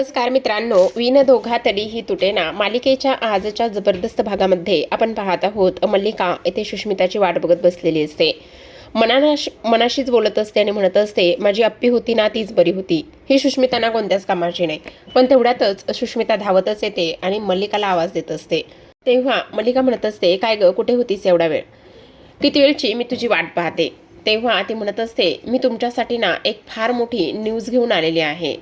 नमस्कार मित्रांनो, विन दोघा तरीही तुटेना मालिकेच्या आजच्या जबरदस्त भागामध्ये आपण पाहत आहोत. मल्लिका येथे सुष्मिताची वाट बघत बसलेली असते. मनाशीच बोलत असते आणि म्हणत असते, माझी अप्पी होती ना तीच बरी होती. ही सुष्मिताना कोणत्याच कामाची नाही. पण तेवढ्यातच सुष्मिता धावतच येते आणि मल्लिकाला आवाज देत असते. तेव्हा मल्लिका म्हणत असते, काय ग, कुठे होतीस एवढा वेळ? किती वेळची मी तुझी वाट पाहते. तेव्हा ती म्हणत असते, मी तुमच्यासाठी ना एक फार मोठी न्यूज घेऊन आलेली आहे.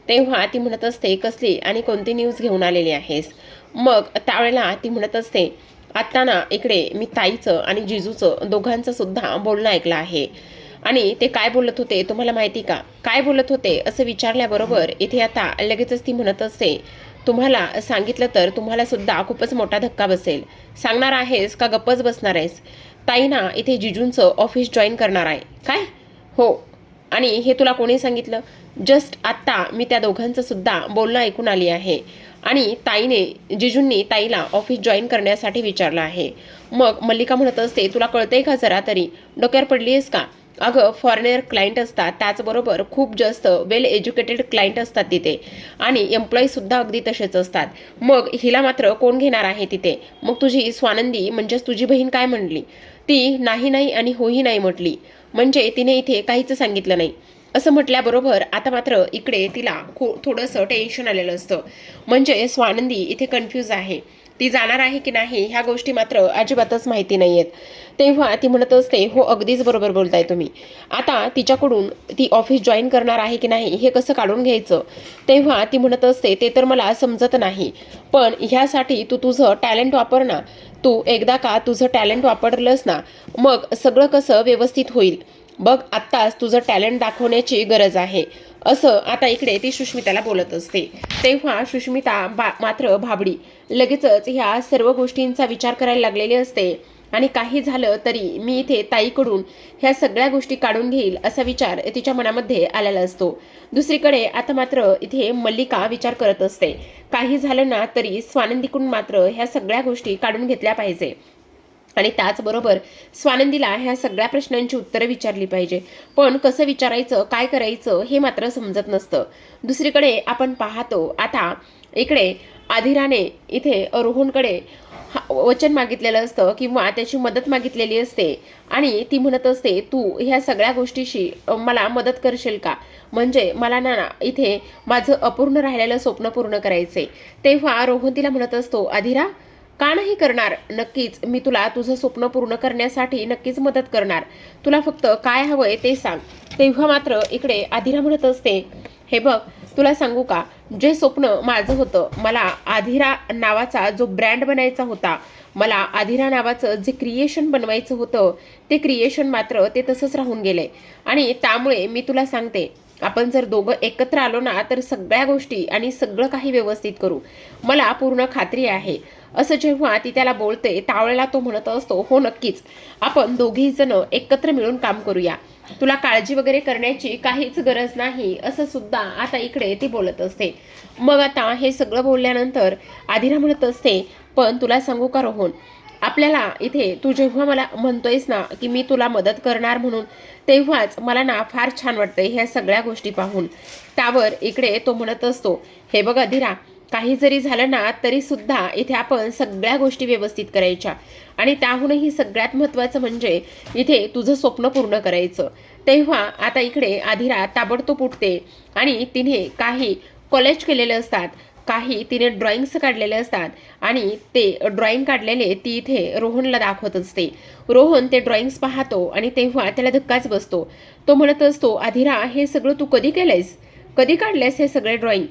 तेव्हा ती म्हणत असते, कसली आणि कोणती न्यूज घेऊन आलेली आहेस? मग त्यावेळेला ती म्हणत असते, आत्ता ना इकडे मी ताईचं आणि जिजूचं दोघांचं सुद्धा बोलणं ऐकलं आहे. आणि ते काय बोलत होते तुम्हाला माहिती का? काय बोलत होते असं विचारल्याबरोबर इथे आता लगेचच ती म्हणत असते, तुम्हाला सांगितलं तर तुम्हाला सुद्धा खूपच मोठा धक्का बसेल. सांगणार आहेस का गप्पच बसणार आहेस? ताई ना इथे जिजूंचं ऑफिस जॉईन करणार आहे. काय? हो. आणि हे तुला कोणी सांगितलं? जस्ट आत्ता मी त्या दोघांचं सुद्धा बोलणं ऐकून आली आहे. आणि जिजूंनी ताईला ऑफिस जॉईन करण्यासाठी विचारलं आहे. मग मल्लिका म्हणत असते, तुला कळतंय का जरा तरी? डोक्यावर पडली आहेस का? अगं, फॉरेनर क्लायंट असतात, त्याचबरोबर खूप जास्त वेल एज्युकेटेड क्लायंट असतात तिथे. आणि एम्प्लॉईसुद्धा अगदी तसेच असतात. मग हिला मात्र कोण घेणार आहे तिथे? मग तुझी स्वानंदी म्हणजेच तुझी बहीण काय म्हणली? ती नाही नाही आणि होही नाही म्हटली. म्हणजे तिने इथे काहीच सांगितलं नाही. असं म्हटल्याबरोबर आता मात्र इकडे तिला थोडंसं टेन्शन आलेलं असतं. म्हणजे स्वानंदी इथे कन्फ्यूज आहे. ती जाणार आहे की नाही ह्या गोष्टी मात्र अजिबातच माहिती नाही आहेत. तेव्हा ती म्हणत असते, हो अगदीच बरोबर बोलताय तुम्ही. आता तिच्याकडून ती ऑफिस जॉईन करणार आहे की नाही हे कसं काढून घ्यायचं? तेव्हा ती म्हणत असते, ते तर मला समजत नाही. पण ह्यासाठी तू तुझं टॅलेंट वापर ना. तू एकदा का तुझं टॅलेंट वापरलंस ना, मग सगळं कसं व्यवस्थित होईल. बघ, आत्ताच तुझं टॅलेंट दाखवण्याची गरज आहे. असं आता इकडे ती सुष्मिताला बोलत असते. तेव्हा सुष्मिता मात्र भाबडी लगेचच ह्या सर्व गोष्टींचा विचार करायला लागलेली असते. आणि काही झालं तरी मी इथे ताईकडून ह्या सगळ्या गोष्टी काढून घेईल असा विचार तिच्या मनामध्ये आलेला असतो. दुसरीकडे आता मात्र इथे मल्लिका विचार करत असते, काही झालं ना तरी स्वानंदीकडून मात्र ह्या सगळ्या गोष्टी काढून घेतल्या पाहिजे. आणि त्याचबरोबर स्वानंदीला ह्या सगळ्या प्रश्नांची उत्तरं विचारली पाहिजे. पण कसं विचारायचं, काय करायचं हे मात्र समजत नसतं. दुसरीकडे आपण पाहतो आता इकडे आधिराने इथे रोहनकडे वचन मागितलेलं असतं किंवा त्याची मदत मागितलेली असते. आणि ती म्हणत असते, तू ह्या सगळ्या गोष्टीशी मला मदत करशील का? म्हणजे मला ना इथे माझं अपूर्ण राहिलेलं स्वप्न पूर्ण करायचंय. तेव्हा रोहन तिला म्हणत असतो, आधिरा का नाही करणार? नक्कीच मी तुला तुझं स्वप्न पूर्ण करण्यासाठी नक्कीच मदत करणार. तुला फक्त काय हवंय ते सांग. तेव्हा मात्र इकडे आधिरा म्हणत असते, हे बघ, तुला सांगू का, जे स्वप्न माझं होतं, मला आधिरा नावाचा जो ब्रँड बनायचा होता, मला आधिरा नावाचं जे क्रिएशन बनवायचं होतं, ते क्रिएशन मात्र ते तसंच राहून गेले. आणि त्यामुळे मी तुला सांगते, आपण जर दोघं एकत्र आलो ना तर सगळ्या गोष्टी आणि सगळं काही व्यवस्थित करू. मला पूर्ण खात्री आहे. असं जेव्हा ती त्याला बोलते त्यावेळेला तो म्हणत असतो, हो नक्कीच, आपण दोघेही जण एकत्र मिळून काम करूया. तुला काळजी वगैरे करण्याची काहीच गरज नाही असं सुद्धा आता इकडे ती बोलत असते. मग आता हे सगळं बोलल्यानंतर आधिरा म्हणत असते, पण तुला सांगू का रोहन, आपल्याला इथे तू जेव्हा मला म्हणतोयस ना की मी तुला मदत करणार म्हणून, तेव्हाच मला ना फार छान वाटतंय ह्या सगळ्या गोष्टी पाहून. त्यावर इकडे तो म्हणत असतो, हे बघ आधिरा, काही जरी झालं ना तरी सुद्धा इथे आपण सगळ्या गोष्टी व्यवस्थित करायच्या. आणि त्याहूनही सगळ्यात महत्त्वाचं म्हणजे इथे तुझं स्वप्न पूर्ण करायचं. तेव्हा आता इकडे आधिरा ताबडतोब उठते आणि तिने काही कॉलेज केलेले असतात, काही तिने ड्रॉइंग्स काढलेले असतात. आणि ते ड्रॉइंग काढलेले ती इथे रोहनला दाखवत असते. रोहन ते ड्रॉइंग्स पाहतो आणि तेव्हा त्याला धक्काच बसतो. तो म्हणत असतो, आधिरा, हे सगळं तू कधी केलंयस? कधी काढलेस हे सगळे ड्रॉइंग?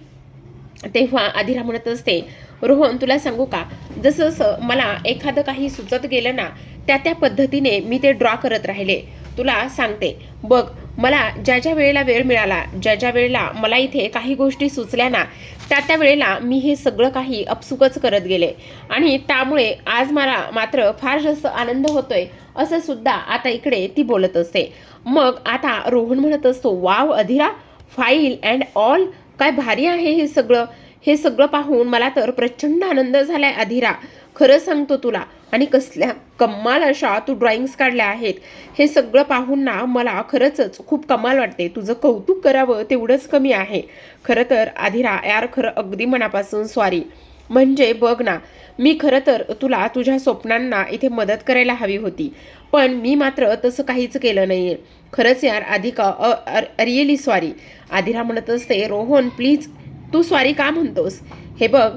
तेव्हा आधिरा म्हणत असते, रोहन, तुला सांगू का, जसं जसं मला एखादं काही सुचत गेलं ना त्या पद्धतीने मी ते ड्रॉ करत राहिले. तुला सांगते, बघ, मला ज्या ज्या वेळेला वेळ मिळाला, ज्या ज्या वेळेला मला इथे काही गोष्टी सुचल्या ना त्या वेळेला मी हे सगळं काही अपसुकच करत गेले. आणि त्यामुळे आज मला मात्र फार जास्त आनंद होतोय असं सुद्धा आता इकडे ती बोलत असते. मग आता रोहन म्हणत असतो, wow Adhira, file and all, काय भारी आहे हे सगळं. हे सगळं पाहून मला तर प्रचंड आनंद झालाय अधिरा, खरं सांगतो तुला. आणि कसल्या कमाल अशा तू ड्रॉइंग्स काढल्या आहेत. हे सगळं पाहून ना मला खरंच खूप कमाल वाटते. तुझं कौतुक करावं तेवढंच कमी आहे. खरं तर अधिरा यार, खरं अगदी मनापासून सॉरी. म्हणजे बघ ना, मी खरं तर तुला तुझ्या स्वप्नांना इथे मदत करायला हवी होती, पण मी मात्र तसं काहीच केलं नाहीये. खरंच यार अधिका, रिअली सॉरी. अधिरा म्हणत असते, रोहन प्लीज, तू सॉरी का म्हणतोस? हे बघ,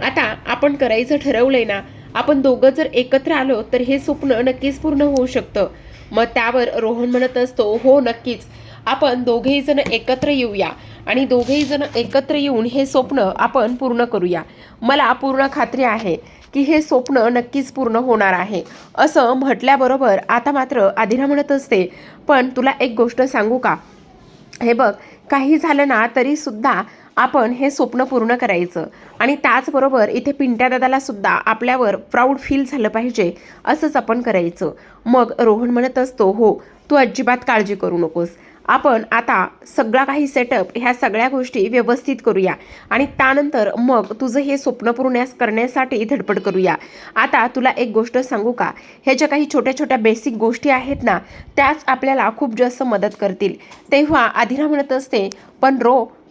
आता आपण करायचं ठरवलंय ना, आपण दोघं जर एकत्र आलो तर हे स्वप्न नक्कीच पूर्ण होऊ शकतं. मग त्यावर रोहन म्हणत असतो, हो नक्कीच, आपण दोघेही जण एकत्र येऊया आणि दोघेही जण एकत्र येऊन हे स्वप्न आपण पूर्ण करूया. मला पूर्ण खात्री आहे की हे स्वप्न नक्कीच पूर्ण होणार आहे. असं म्हटल्याबरोबर आता मात्र अधिरा म्हणत असते, पण तुला एक गोष्ट सांगू का? हे बघ, काही झालं ना तरी सुद्धा आपण हे स्वप्न पूर्ण करायचं आणि त्याचबरोबर इथे पिंट्या दादाला सुद्धा आपल्यावर प्राऊड फील झालं पाहिजे, असंच आपण करायचं. मग रोहन म्हणत असतो, हो तू अजिबात काळजी करू नकोस, आपण आता सगळा काही सेटअप ह्या सगळ्या गोष्टी व्यवस्थित करूया आणि त्यानंतर मग तुझं हे स्वप्न पूर्ण करण्यासाठी धडपड करूया. आता तुला एक गोष्ट सांगू का? ह्या ज्या काही छोट्या छोट्या बेसिक गोष्टी आहेत ना, त्याच आपल्याला खूप जास्त मदत करतील. तेव्हा अधिरा म्हणत असते, पण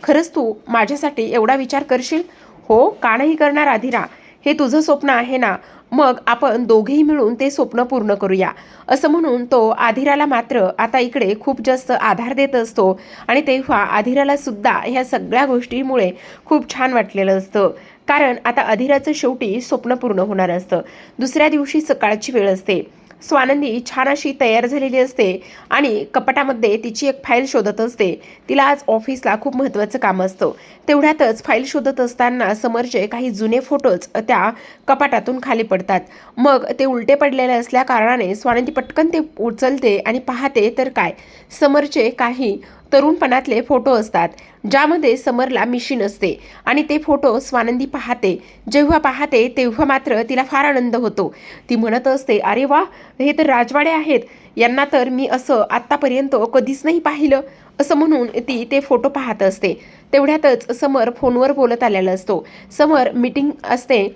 खरंच तू माझ्यासाठी एवढा विचार करशील? हो, का नाही करणार अधिरा, हे तुझं स्वप्न आहे ना, मग आपण दोघेही मिळून ते स्वप्न पूर्ण करूया. असं म्हणून तो अधिराला मात्र आता इकडे खूप जास्त आधार देत असतो आणि तेव्हा अधिराला सुद्धा ह्या सगळ्या गोष्टीमुळे खूप छान वाटलेलं असतं. कारण आता अधिराचं शेवटी स्वप्न पूर्ण होणार असतं. दुसऱ्या दिवशी सकाळची वेळ असते. स्वानंदी छान अशी तयार झालेली असते आणि कपाटामध्ये तिची एक फाईल शोधत असते. तिला आज ऑफिसला खूप महत्त्वाचं काम असतं. तेवढ्यातच फाईल शोधत असताना समरचे काही जुने फोटोज त्या कपाटातून खाली पडतात. मग ते उलटे पडलेले असल्या कारणाने स्वानंदी पटकन ते उचलते आणि पाहते तर काय, समरचे काही तरुणपणातले फोटो असतात ज्यामध्ये समरला मिशी नसते आणि ते फोटो स्वानंदी पाहते. जेव्हा पाहते तेव्हा मात्र तिला फार आनंद होतो. ती म्हणत असते, अरे वा, हे तर राजवाडे आहेत, यांना तर मी असं आत्तापर्यंत कधीच नाही पाहिलं. असं म्हणून ती ते फोटो पाहत असते. तेवढ्यातच समर फोनवर बोलत आलेला असतो. समर मीटिंग असते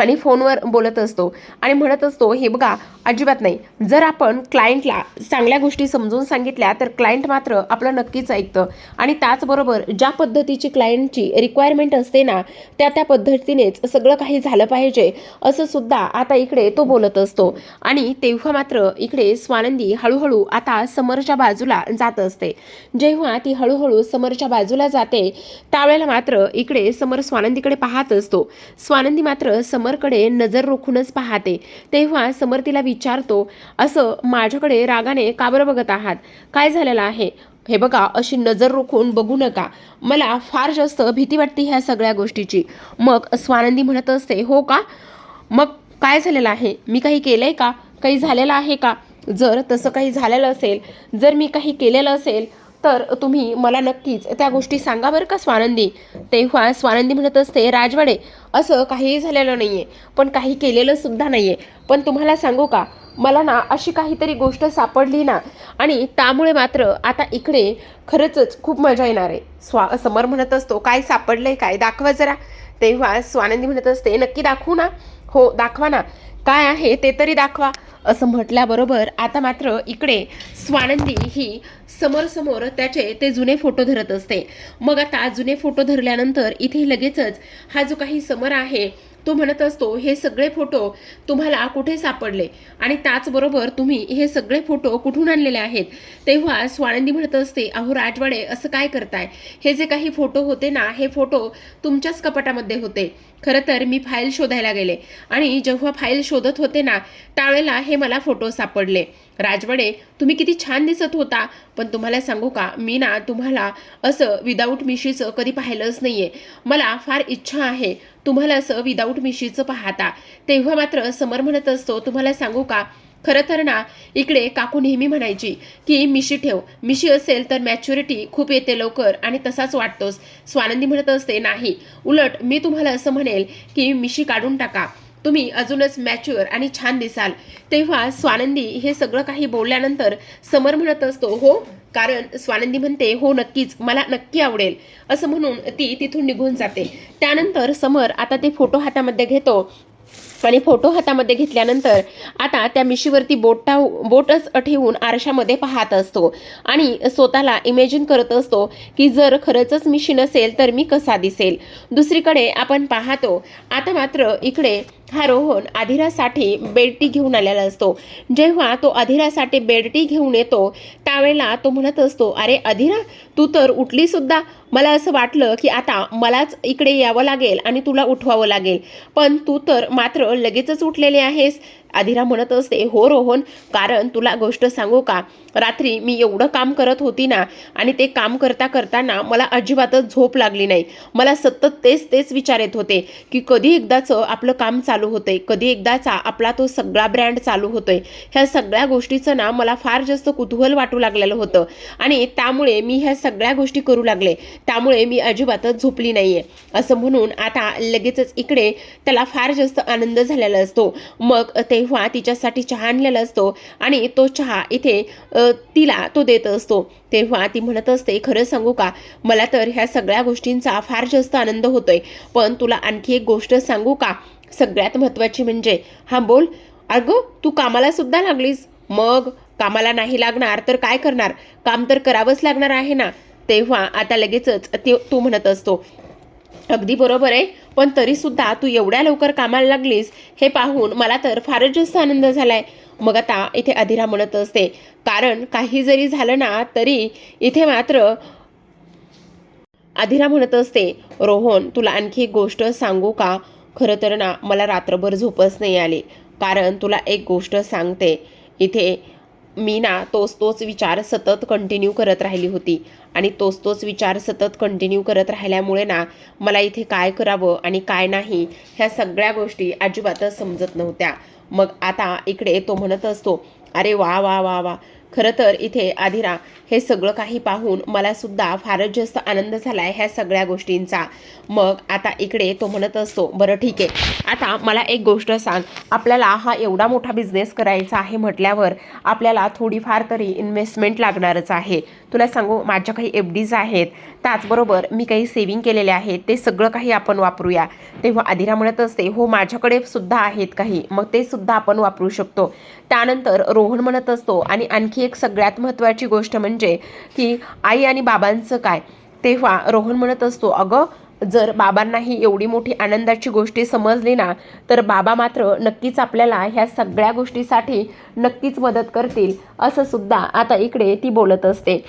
आणि फोनवर बोलत असतो आणि म्हणत असतो, हे बघा, अजिबात नाही, जर आपण क्लायंटला चांगल्या गोष्टी समजून सांगितल्या तर क्लायंट मात्र आपलं नक्कीच ऐकतं आणि त्याचबरोबर ज्या पद्धतीची क्लायंटची रिक्वायरमेंट असते ना, त्या पद्धतीनेच सगळं काही झालं पाहिजे, असं सुद्धा आता इकडे तो बोलत असतो. आणि तेव्हा मात्र इकडे स्वानंदी हळूहळू आता समरच्या बाजूला जात असते. जेव्हा ती हळूहळू समरच्या बाजूला जाते त्यावेळेला मात्र इकडे समर स्वानंदीकडे पाहत असतो. स्वानंदी मात्र समरकडे नजर रोखूनच पाहते. तेव्हा समर तिला विचारतो, असं माझ्याकडे रागाने का बरं बघत आहात? काय झालेलं आहे? हे बघा, अशी नजर रोखून बघू नका, मला फार जास्त भीती वाटते ह्या सगळ्या गोष्टीची. मग स्वानंदी म्हणत असते, हो का? मग काय झालेलं आहे? मी काही केलंय का? काही झालेलं आहे का? जर तसं काही झालेलं असेल, जर मी काही केलेलं असेल तर तुम्ही मला नक्कीच त्या गोष्टी सांगा बरं का स्वानंदी. तेव्हा स्वानंदी म्हणत असते, राजवाडे, असं काहीही झालेलं नाहीये, पण काही केलेलं सुद्धा नाहीये. पण तुम्हाला सांगू का, मला ना अशी काहीतरी गोष्ट सापडली ना, आणि त्यामुळे मात्र आता इकडे खरंच खूप मजा येणार आहे. समर म्हणत असतो, काय सापडलंय, काय दाखवा जरा. तेव्हा स्वानंदी म्हणत असते, नक्की दाखवू ना? हो दाखवा ना, काय आहे ते तरी दाखवा. असं म्हटल्याबरोबर आता मात्र इकडे स्वानंदी ही समोर त्याचे ते जुने फोटो धरत असते. मग आता जुने फोटो धरल्यानंतर इथे लगेचच हा जो काही समर आहे तो म्हणत असतो, हे सगळे फोटो तुम्हाला कुठे सापडले आणि त्याचबरोबर तुम्ही हे सगळे फोटो कुठून आणलेले आहेत? तेव्हा स्वानंदी म्हणत असते, अहो राजवाडे, असं काय करताय? हे जे काही फोटो होते ना, हे फोटो तुमच्याच कपाटामध्ये होते. खरं तर मी फाईल शोधायला गेले आणि जेव्हा फाईल शोधत होते ना, त्यावेळेला हे मला फोटो सापडले. राजवाडे, तुम्ही किती छान दिसत होता, पण तुम्हाला सांगू का, मी ना तुम्हाला असं विदाऊट मिशीचं कधी पाहिलंच नाहीये. मला फार इच्छा आहे तुम्हाला असं विदाऊट मिशीचं पाहता. तेव्हा मात्र समर म्हणत असतो, तुम्हाला सांगू का, खरं तर ना इकडे काकू नेहमी म्हणायची की मिशी ठेव, मिशी असेल तर मॅच्युरिटी खूप येते लवकर आणि तसाच वाटतोस. स्वानंदी म्हणत असते, नाही, उलट मी तुम्हाला असं म्हणेल की मिशी काढून टाका. तुम्ही अजूनच मॅच्युअर आणि छान दिसाल. तेव्हा स्वानंदी हे सगळं काही बोलल्यानंतर समर म्हणत असतो हो, कारण स्वानंदी म्हणते हो नक्कीच, मला नक्की आवडेल असं म्हणून ती तिथून निघून जाते. त्यानंतर समर आता ते फोटो हातामध्ये घेतो आणि फोटो हातामध्ये घेतल्यानंतर आता त्या मिशीवरती बोटच ठेवून आरशामध्ये पाहत असतो आणि स्वतःला इमॅजिन करत असतो की जर खरंच मिशी नसेल तर मी कसा दिसेल. दुसरीकडे आपण पाहतो आता मात्र इकडे हा रोहन अधिरासाठी बेडटी घेऊन आलेला असतो. जेव्हा तो अधिरासाठी बेडटी घेऊन येतो त्यावेळेला तो म्हणत असतो, अरे अधिरा, तू तर उठली सुद्धा. मला असं वाटलं की आता मलाच इकडे यावं लागेल आणि तुला उठवावं लागेल, पण तू तर मात्र लगेचच उठलेले आहेस. अधिरा म्हणत असते, हो रोहन, कारण तुला गोष्ट सांगू का, रात्री मी एवढं काम करत होती ना आणि ते काम करता करताना मला अजिबातच झोप लागली नाही. मला सतत तेच विचार येत होते की कधी एकदाचं आपलं काम चालू होतंय, कधी एकदाचा आपला तो सगळा ब्रँड चालू होतोय. ह्या सगळ्या गोष्टीचं ना मला फार जास्त कुतूहल वाटू लागलेलं होतं आणि त्यामुळे मी ह्या सगळ्या गोष्टी करू लागले. त्यामुळे मी अजिबातच झोपली नाहीये असं म्हणून आता लगेचच इकडे त्याला फार जास्त आनंद झालेला असतो. मग तेव्हा तिच्यासाठी चहा आणलेला असतो आणि तो चहा इथे तिला तो देत असतो. तेव्हा ती म्हणत असते, खरं सांगू का, मला तर ह्या सगळ्या गोष्टींचा फार जास्त आनंद होतोय, पण तुला आणखी एक गोष्ट सांगू का, सगळ्यात महत्त्वाची म्हणजे. हा बोल. अगं तू कामाला सुद्धा लागलीस. मग कामाला नाही लागणार तर काय करणार, काम तर करावंच लागणार आहे ना. तेव्हा आता लगेचच तो म्हणत असतो, अगदी बरोबर आहे, पण तरी सुद्धा तू एवढ्या लवकर कामाला लागलीस हे पाहून मला तर फारच जास्त आनंद झालाय. मग आता इथे अधिरा म्हणत असते, कारण काही जरी झालं ना तरी इथे मात्र अधिरा म्हणत असते, रोहन तुला आणखी एक गोष्ट सांगू का, खरं तर ना मला रात्रभर झोपच नाही आली. कारण तुला एक गोष्ट सांगते, इथे मी ना तोच विचार सतत कंटिन्यू करत राहिली होती आणि तोच विचार सतत कंटिन्यू करत राहिल्यामुळे ना मला इथे काय करावं आणि काय नाही ह्या सगळ्या गोष्टी अजिबातच समजत नव्हत्या. मग आता इकडे तो म्हणत असतो, अरे वा वा वा वा, खरं तर इथे अधिरा हे सगळं काही पाहून मला सुद्धा फारच जास्त आनंद झालाय ह्या सगळ्या गोष्टींचा. मग आता इकडे तो म्हणत असतो, बरं ठीक आहे, आता मला एक गोष्ट सांग, आपल्याला हा एवढा मोठा बिझनेस करायचा आहे म्हटल्यावर आपल्याला थोडीफार तरी इन्व्हेस्टमेंट लागणारच आहे. तुला सांगू, माझ्या काही FDs आहेत, त्याचबरोबर मी काही सेव्हिंग केलेले आहेत, ते सगळं काही आपण वापरूया. तेव्हा अधिरा म्हणत असते, हो माझ्याकडे सुद्धा आहेत काही, मग ते सुद्धा आपण वापरू शकतो. त्यानंतर रोहन म्हणत असतो, आणि आणखी एक सगळ्यात महत्त्वाची गोष्ट म्हणजे की आई आणि बाबांचं काय. तेव्हा रोहन म्हणत असतो, अगं जर बाबांनाही एवढी मोठी आनंदाची गोष्टी समजली ना तर बाबा मात्र नक्कीच आपल्याला ह्या सगळ्या गोष्टीसाठी नक्कीच मदत करतील असं सुद्धा आता इकडे ती बोलत असते.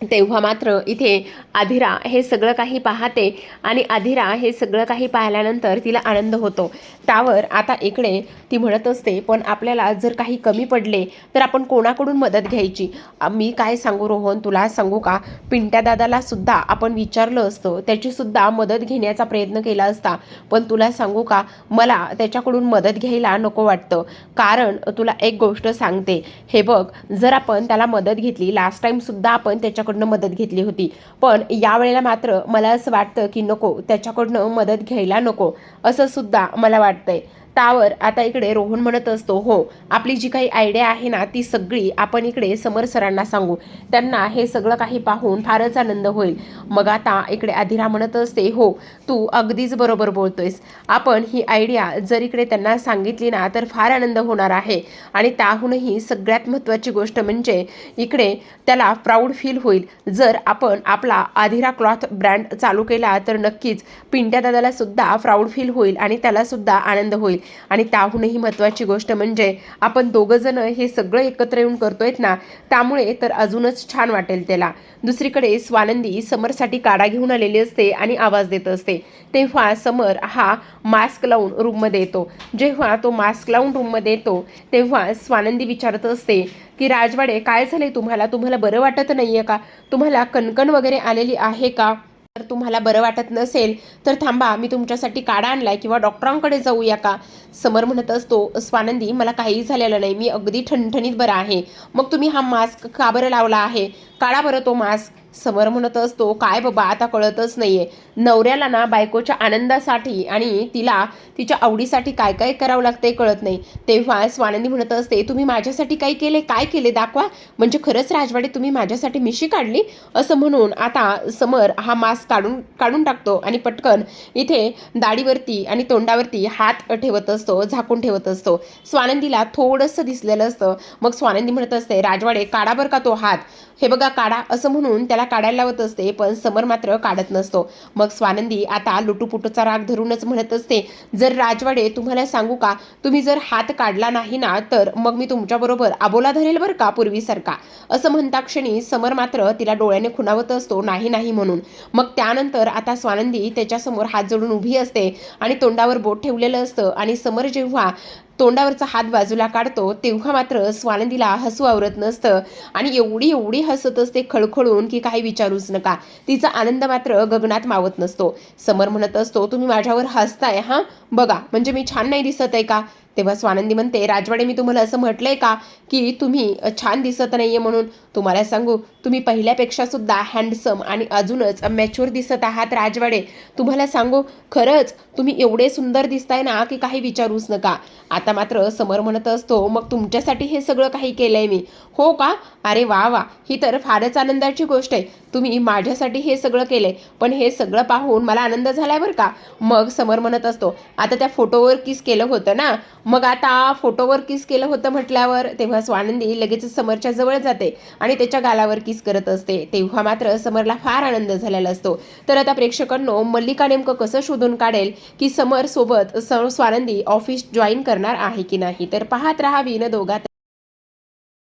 तेव्हा मात्र इथे अधिरा हे सगळं काही पाहते आणि अधिरा हे सगळं काही पाहिल्यानंतर तिला आनंद होतो. त्यावर आता इकडे ती म्हणत असते, पण आपल्याला जर काही कमी पडले तर आपण कोणाकडून मदत घ्यायची. मी काय सांगू रोहन, तुला सांगू का, पिंट्या दादाला सुद्धा आपण विचारलं असतं, त्याची सुद्धा मदत घेण्याचा प्रयत्न केला असता, पण तुला सांगू का, मला त्याच्याकडून मदत घ्यायला नको वाटतं. कारण तुला एक गोष्ट सांगते, हे बघ, जर आपण त्याला मदत घेतली, लास्ट टाइम सुद्धा आपण त्याच्याकडनं मदत घेतली होती, पण यावेळेला मात्र मला असं वाटतं की नको, त्याच्याकडनं मदत घ्यायला नको असं सुद्धा मला वाटतंय. त्यावर आता इकडे रोहन म्हणत असतो, हो आपली जी काही आयडिया आहे ना ती सगळी आपण इकडे समर सरांना सांगू, त्यांना हे सगळं काही पाहून फारच आनंद होईल. मग आता इकडे अधिरा म्हणत असते, हो तू अगदीच बरोबर बोलतोयस, आपण ही आयडिया जर इकडे त्यांना सांगितली ना तर फार आनंद होणार आहे. आणि त्याहूनही सगळ्यात महत्त्वाची गोष्ट म्हणजे इकडे त्याला प्राऊड फील होईल. जर आपण आपला अधिरा क्लॉथ ब्रँड चालू केला तर नक्कीच पिंट्या दादाला सुद्धा प्राऊड फील होईल आणि त्याला सुद्धा आनंद होईल. आणि त्याहूनही महत्त्वाची गोष्ट म्हणजे आपण दोघं जण हे सगळं एकत्र येऊन करतोयत ना, त्यामुळे तर अजूनच छान वाटेल त्याला. दुसरीकडे स्वानंदी समरसाठी काढा घेऊन आलेली असते आणि आवाज देत असते. तेव्हा समर हा मास्क लावून रूममध्ये येतो. जेव्हा तो मास्क लावून रूममध्ये येतो तेव्हा स्वानंदी विचारत असते की राजवाडे, काय झाले तुम्हाला, तुम्हाला बरं वाटत नाहीये का, तुम्हाला कणकण वगैरे आलेली आहे का, जर तुम्हाला बरं वाटत नसेल तर थांबा, मी तुमच्यासाठी काढा आणलाय किंवा डॉक्टरांकडे जाऊया का. समर म्हणत असतो, स्वानंदी मला काही झालेलं नाही, मी अगदी ठणठणीत बरं आहे. मग तुम्ही हा मास्क का बरं लावला आहे, काढा बरं तो मास्क. समर म्हणत असतो, काय बाबा आता कळतच नाहीये, नवऱ्याला ना बायकोच्या आनंदासाठी आणि तिला तिच्या आवडीसाठी काय काय करावं लागतंय कळत नाही. तेव्हा स्वानंदी म्हणत असते, तुम्ही माझ्यासाठी काय केले, काय केले दाखवा, म्हणजे खरंच राजवाडे तुम्ही माझ्यासाठी मिशी काढली. असं म्हणून आता समर हा मास्क काढून काढून टाकतो आणि पटकन इथे दाढीवरती आणि तोंडावरती हात ठेवत असतो, झाकून ठेवत असतो. स्वानंदीला थोडंसं दिसलेलं असतं. मग स्वानंदी म्हणत असते, राजवाडे काढा बरं का तो हात, हे बघा काढा, असं म्हणून त्याला काढायला लावत असते. पण समर मात्र काढत नसतो. मग स्वानंदी आता लुटूपुटूचा राग धरूनच म्हणत असते, जर राजवाडे तुम्हाला सांगू का, तुम्ही जर हात काढला नाही ना तर मग मी तुमच्याबरोबर आबोला धरेल बरं का पूर्वीसारखा. असं म्हणता क्षणी समर मात्र तिला डोळ्याने खुणावत असतो, नाही नाही म्हणून. मग त्यानंतर आता स्वानंदी त्याच्यासमोर हात जोडून उभी असते आणि तोंडावर बोट ठेवलेलं असतं. आणि समर जेव्हा तोंडावरचा हात बाजूला काढतो तेव्हा मात्र स्वानंदीला हसू आवरत नसतं आणि एवढी एवढी हसत असते खळखळून की काही विचारूच नका. तिचा आनंद मात्र गगनात मावत नसतो. समर म्हणत असतो, तुम्ही माझ्यावर हसताय हां, बघा म्हणजे मी छान नाही दिसत आहे का. तेव्हा स्वानंदी म्हणते, राजवाडे मी तुम्हाला असं म्हटलंय का की तुम्ही छान दिसत नाहीये म्हणून. तुम्हाला सांगू, तुम्ही पहिल्यापेक्षा सुद्धा हँडसम आणि अजूनच मॅच्युअर दिसत आहात राजवाडे. तुम्हाला सांगू, खरंच तुम्ही एवढे सुंदर दिसताय ना की काही विचारूच नका. आता मात्र समर म्हणत असतो, मग तुमच्यासाठी हे सगळं काही केलंय मी. हो का, अरे वा वा, ही तर फारच आनंदाची गोष्ट आहे. तुम्ही माझ्यासाठी हे सगळं केलंय, पण हे सगळं पाहून मला आनंद झालाय बरं का. मग समर म्हणत असतो, आता त्या फोटोवर किस केलं होतं ना, मग आता फोटोवर किस केलं होतं म्हटल्यावर. तेव्हा स्वानंदी लगेच समरच्या जवळ जाते आणि त्याच्या गालावर किस करत असते. तेव्हा मात्र समरला फार आनंद झालेला असतो. तर आता प्रेक्षकांनो, मल्लिका नेमकं कसं शोधून काढेल की समर सोबत स्वानंदी ऑफिस जॉईन करणार आहे की नाही, तर पाहत राहा विनोदोगा.